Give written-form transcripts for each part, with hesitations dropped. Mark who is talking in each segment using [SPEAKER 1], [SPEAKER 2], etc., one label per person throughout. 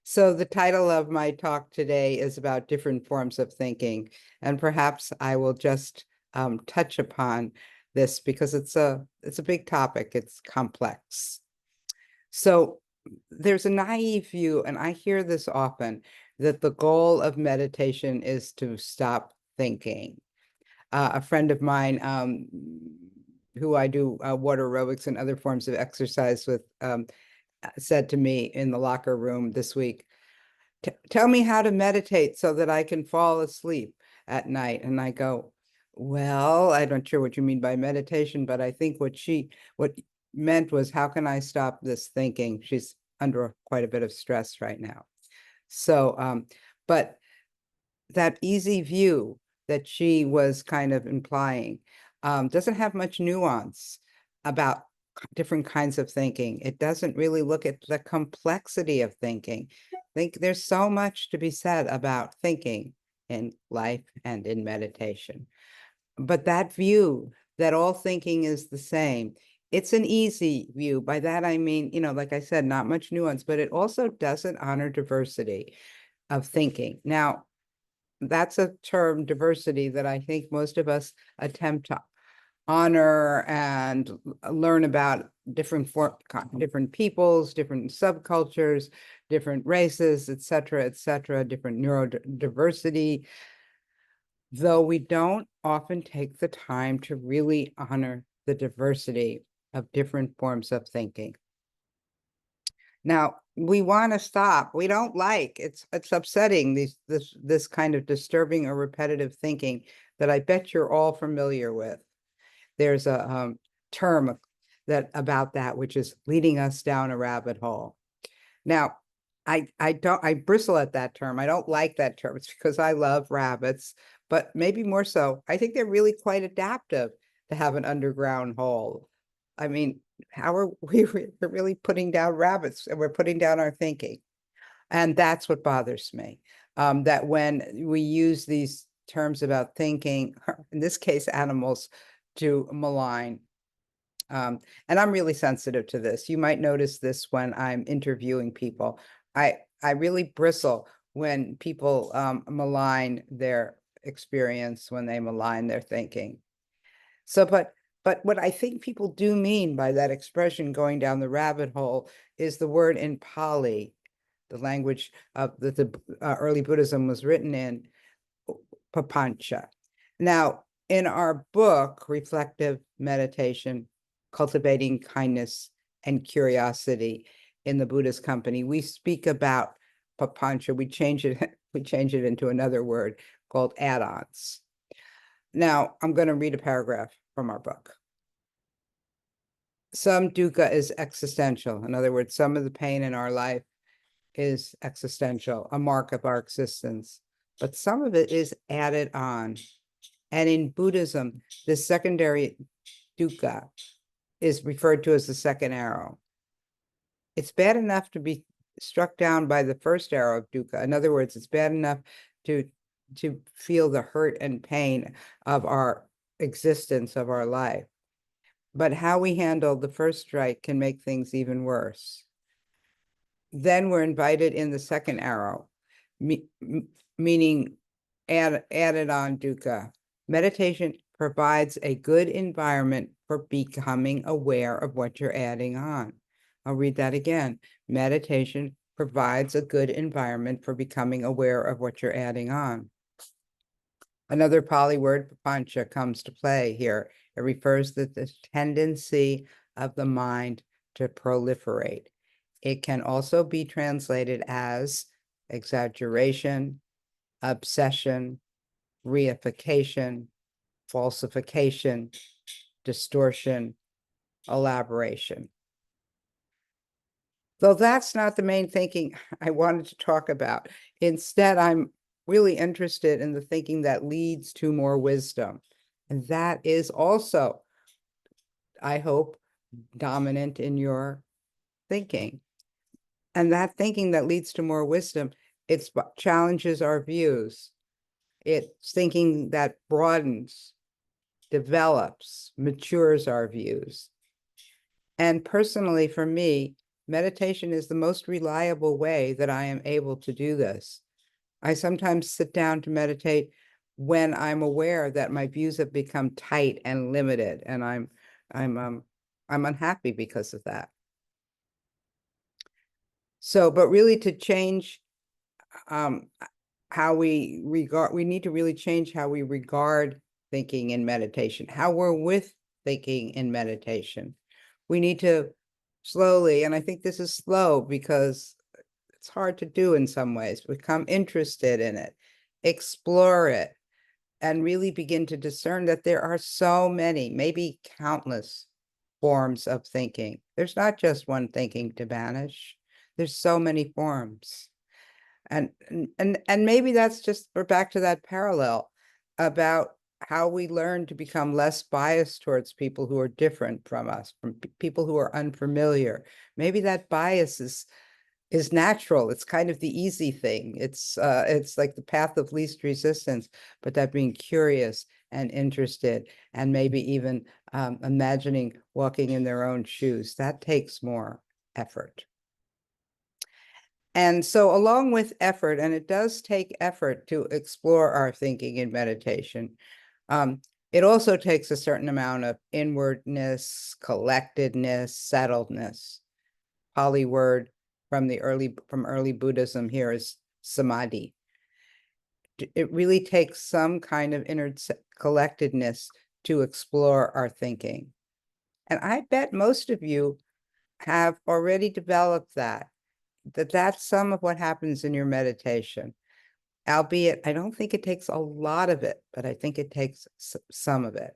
[SPEAKER 1] So the title of my talk today is about different forms of thinking, and perhaps I will just touch upon this because it's a big topic. It's complex. So there's a naive view, and I hear this often, that the goal of meditation is to stop thinking. A friend of mine, who I do water aerobics and other forms of exercise with, said to me in the locker room this week, tell me how to meditate so that I can fall asleep at night. And I go, well, I'm not sure what you mean by meditation, but I think what meant was, how can I stop this thinking? She's under quite a bit of stress right now. So, but that easy view that she was kind of implying doesn't have much nuance about different kinds of thinking. It doesn't really look at the complexity of thinking. I think there's so much to be said about thinking in life and in meditation. But that view that all thinking is the same, it's an easy view. By that, I mean, like I said, not much nuance, but it also doesn't honor diversity of thinking. Now, that's a term, diversity, that I think most of us attempt to honor and learn about different peoples, different subcultures, different races, et cetera, different neurodiversity, though we don't often take the time to really honor the diversity of different forms of thinking. Now, we want to stop. We don't like it's upsetting this kind of disturbing or repetitive thinking that I bet you're all familiar with. There's a term about that, which is leading us down a rabbit hole. Now, I bristle at that term. I don't like that term. It's because I love rabbits, but maybe more so, I think they're really quite adaptive to have an underground hole. I mean, how are we're really putting down rabbits, and we're putting down our thinking. And that's what bothers me. That when we use these terms about thinking, in this case, animals, to malign. And I'm really sensitive to this. You might notice this when I'm interviewing people. I really bristle when people malign their experience, when they malign their thinking. So, but what I think people do mean by that expression, going down the rabbit hole, is the word in Pali, the language that the early Buddhism was written in, papancha. Now, in our book, Reflective Meditation, Cultivating Kindness and Curiosity in the Buddhist Company, we speak about papancha. We change it into another word called add-ons. Now, I'm going to read a paragraph from our book. Some dukkha is existential. In other words, some of the pain in our life is existential, a mark of our existence, but some of it is added on. And in Buddhism, the secondary dukkha is referred to as the second arrow. It's bad enough to be struck down by the first arrow of dukkha. In other words, it's bad enough to feel the hurt and pain of our existence, of our life. But how we handle the first strike can make things even worse. Then we're invited in the second arrow, meaning added on dukkha. Meditation provides a good environment for becoming aware of what you're adding on. I'll read that again. Meditation provides a good environment for becoming aware of what you're adding on. Another Pali word, papancha, comes to play here. It refers to the tendency of the mind to proliferate. It can also be translated as exaggeration, obsession, reification, falsification, distortion, elaboration. Though that's not the main thinking I wanted to talk about. Instead, I'm really interested in the thinking that leads to more wisdom. And that is also, I hope, dominant in your thinking. And that thinking that leads to more wisdom, it challenges our views. It's thinking that broadens, develops, matures our views. And personally, for me, meditation is the most reliable way that I am able to do this. I sometimes sit down to meditate when I'm aware that my views have become tight and limited, and I'm unhappy because of that. So, but really to change how we need to really change how we regard thinking in meditation, how we're with thinking in meditation. We need to slowly, and I think this is slow because it's hard to do in some ways, become interested in it, explore it, and really begin to discern that there are so many, maybe countless forms of thinking. There's not just one thinking to banish. There's so many forms. And maybe that's just, we're back to that parallel about how we learn to become less biased towards people who are different from us, from people who are unfamiliar. Maybe that bias is natural. It's kind of the easy thing. It's like the path of least resistance, but that being curious and interested, and maybe even imagining walking in their own shoes, that takes more effort. And so along with effort, and it does take effort to explore our thinking in meditation, it also takes a certain amount of inwardness, collectedness, settledness. Pali word from early Buddhism here is samadhi. It really takes some kind of inner collectedness to explore our thinking. And I bet most of you have already developed that's some of what happens in your meditation. Albeit, I don't think it takes a lot of it, but I think it takes some of it.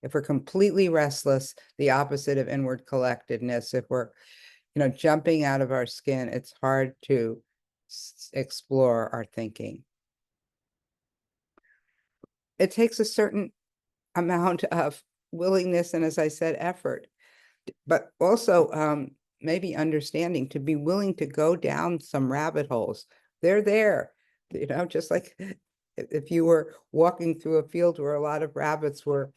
[SPEAKER 1] If we're completely restless, the opposite of inward collectedness, if we're, jumping out of our skin, it's hard to explore our thinking. It takes a certain amount of willingness and, as I said, effort, but also maybe understanding, to be willing to go down some rabbit holes. They're there, just like if you were walking through a field where a lot of rabbits were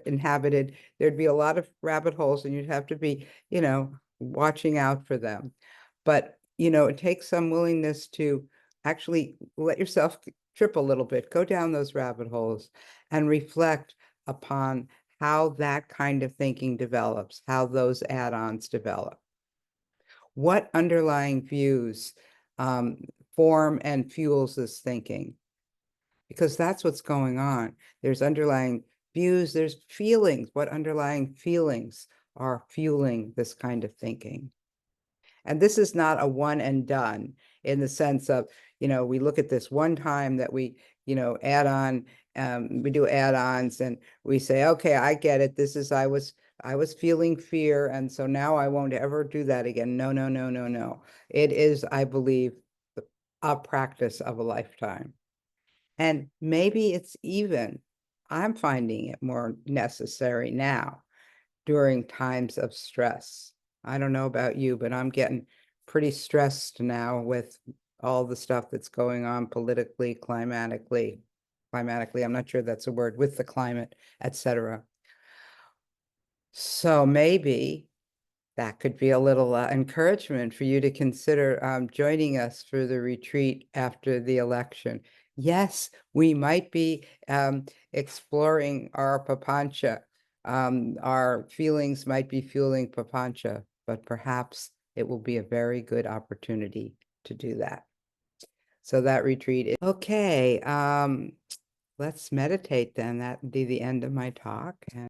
[SPEAKER 1] inhabited, there'd be a lot of rabbit holes, and you'd have to be, watching out for them. But, it takes some willingness to actually let yourself trip a little bit, go down those rabbit holes, and reflect upon how that kind of thinking develops, how those add-ons develop. What underlying views form and fuels this thinking? Because that's what's going on. There's underlying views, there's feelings. What underlying feelings are fueling this kind of thinking? And this is not a one and done, in the sense of, we look at this one time that we, add on, we do add-ons, and we say, okay, I get it. This is, I was feeling fear, and so now I won't ever do that again. No, no, no, no, no. It is, I believe, a practice of a lifetime. And maybe it's even, I'm finding it more necessary now during times of stress. I don't know about you, but I'm getting pretty stressed now with all the stuff that's going on politically, climatically, I'm not sure that's a word, with the climate, etc. So maybe that could be a little encouragement for you to consider joining us for the retreat after the election. Yes, we might be exploring our papancha. Our feelings might be fueling papancha, but perhaps it will be a very good opportunity to do that. So that retreat is okay. Let's meditate then. That would be the end of my talk. And